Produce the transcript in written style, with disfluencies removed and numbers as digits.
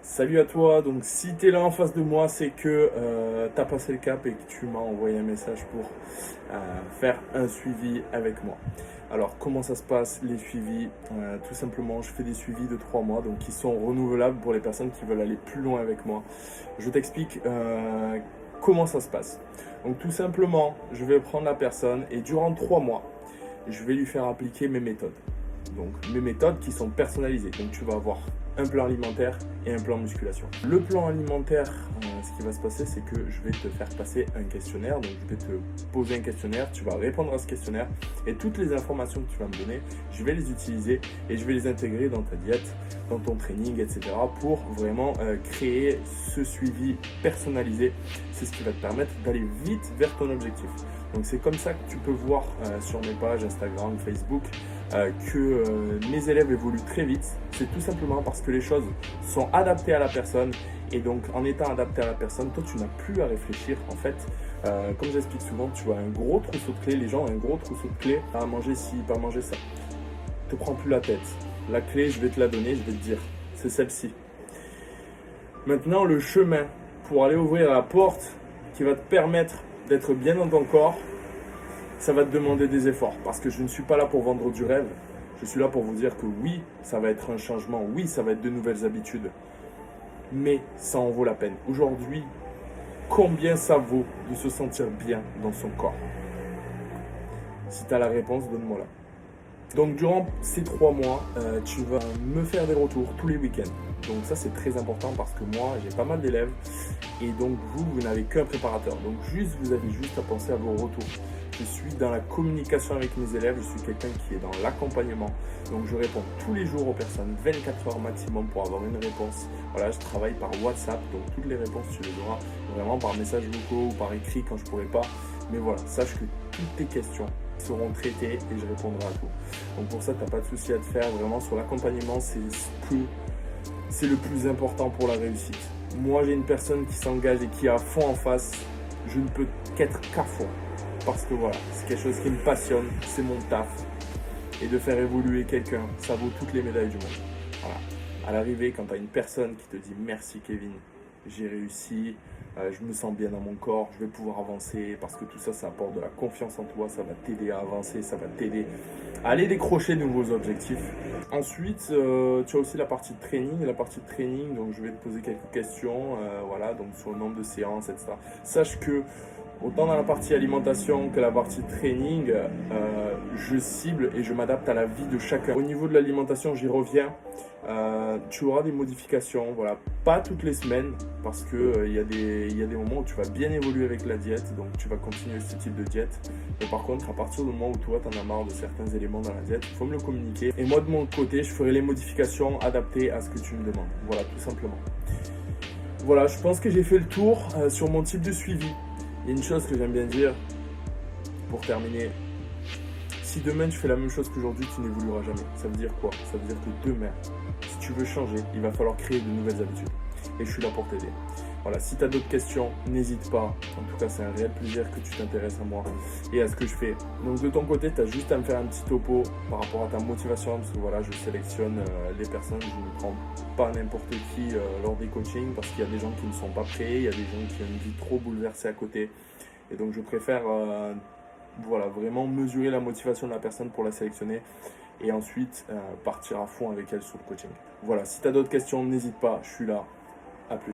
Salut à toi, donc si tu es là en face de moi, c'est que tu as passé le cap et que tu m'as envoyé un message pour faire un suivi avec moi. Alors comment ça se passe les suivis? Tout simplement, je fais des suivis de 3 mois, donc qui sont renouvelables pour les personnes qui veulent aller plus loin avec moi. Je t'explique comment ça se passe. Donc tout simplement, je vais prendre la personne et durant 3 mois, je vais lui faire appliquer mes méthodes. Donc mes méthodes qui sont personnalisées. Donc tu vas avoir un plan alimentaire et un plan musculation. Le plan alimentaire, ce qui va se passer, c'est que je vais te faire passer un questionnaire. Donc je vais te poser un questionnaire, tu vas répondre à ce questionnaire et toutes les informations que tu vas me donner, je vais les utiliser et je vais les intégrer dans ta diète, dans ton training, etc. pour vraiment créer ce suivi personnalisé. C'est ce qui va te permettre d'aller vite vers ton objectif. Donc c'est comme ça que tu peux voir sur mes pages Instagram, Facebook que mes élèves évoluent très vite. C'est tout simplement parce que les choses sont adaptées à la personne et donc en étant adapté à la personne, toi tu n'as plus à réfléchir. En fait, comme j'explique souvent, tu as un gros trousseau de clés, les gens ont un gros trousseau de clés, pas à manger ci, pas à manger ça. Ne te prends plus la tête. La clé, je vais te la donner, je vais te dire, c'est celle-ci. Maintenant, le chemin pour aller ouvrir la porte qui va te permettre d'être bien dans ton corps, ça va te demander des efforts parce que je ne suis pas là pour vendre du rêve. Je suis là pour vous dire que oui, ça va être un changement, oui, ça va être de nouvelles habitudes, mais ça en vaut la peine. Aujourd'hui, combien ça vaut de se sentir bien dans son corps? Si tu as la réponse, donne-moi-la. Donc durant ces 3 mois, tu vas me faire des retours tous les week-ends. Donc ça c'est très important parce que moi j'ai pas mal d'élèves et donc vous n'avez qu'un préparateur. Donc vous avez juste à penser à vos retours. Je suis dans la communication avec mes élèves, je suis quelqu'un qui est dans l'accompagnement. Donc je réponds tous les jours aux personnes, 24 heures maximum pour avoir une réponse. Voilà, je travaille par WhatsApp, donc toutes les réponses tu les auras vraiment par message vocaux ou par écrit quand je ne pourrai pas. Mais voilà, sache que toutes tes questions seront traitées et je répondrai à tout. Donc pour ça, tu n'as pas de souci à te faire. Vraiment sur l'accompagnement, c'est le plus important pour la réussite. Moi, j'ai une personne qui s'engage et qui est à fond en face. Je ne peux qu'être qu'à fond. Parce que voilà, c'est quelque chose qui me passionne, c'est mon taf. Et de faire évoluer quelqu'un, ça vaut toutes les médailles du monde. Voilà. À l'arrivée, quand tu as une personne qui te dit merci Kevin, j'ai réussi, je me sens bien dans mon corps, je vais pouvoir avancer parce que tout ça, ça apporte de la confiance en toi, ça va t'aider à avancer, ça va t'aider à aller décrocher de nouveaux objectifs. Ensuite, tu as aussi la partie de training. La partie de training, donc je vais te poser quelques questions, voilà, donc sur le nombre de séances, etc. Sache que autant dans la partie alimentation que la partie training, je cible et je m'adapte à la vie de chacun. Au niveau de l'alimentation, j'y reviens. Tu auras des modifications, voilà, pas toutes les semaines parce que il y a des moments où tu vas bien évoluer avec la diète, donc tu vas continuer ce type de diète. Mais par contre, à partir du moment où toi tu en as marre de certains éléments dans la diète, il faut me le communiquer. Et moi de mon côté, je ferai les modifications adaptées à ce que tu me demandes. Voilà, tout simplement. Voilà, je pense que j'ai fait le tour sur mon type de suivi. Il y a une chose que j'aime bien dire pour terminer. Si demain tu fais la même chose qu'aujourd'hui, tu n'évolueras jamais. Ça veut dire quoi? Ça veut dire que demain, si tu veux changer, il va falloir créer de nouvelles habitudes. Et je suis là pour t'aider. Voilà, si tu as d'autres questions, n'hésite pas. En tout cas, c'est un réel plaisir que tu t'intéresses à moi et à ce que je fais. Donc de ton côté, tu as juste à me faire un petit topo par rapport à ta motivation. Parce que voilà, je sélectionne les personnes. Je ne prends pas n'importe qui lors des coachings parce qu'il y a des gens qui ne sont pas prêts. Il y a des gens qui ont une vie trop bouleversée à côté. Et donc je préfère voilà, vraiment mesurer la motivation de la personne pour la sélectionner et ensuite partir à fond avec elle sur le coaching. Voilà, si tu as d'autres questions, n'hésite pas, je suis là.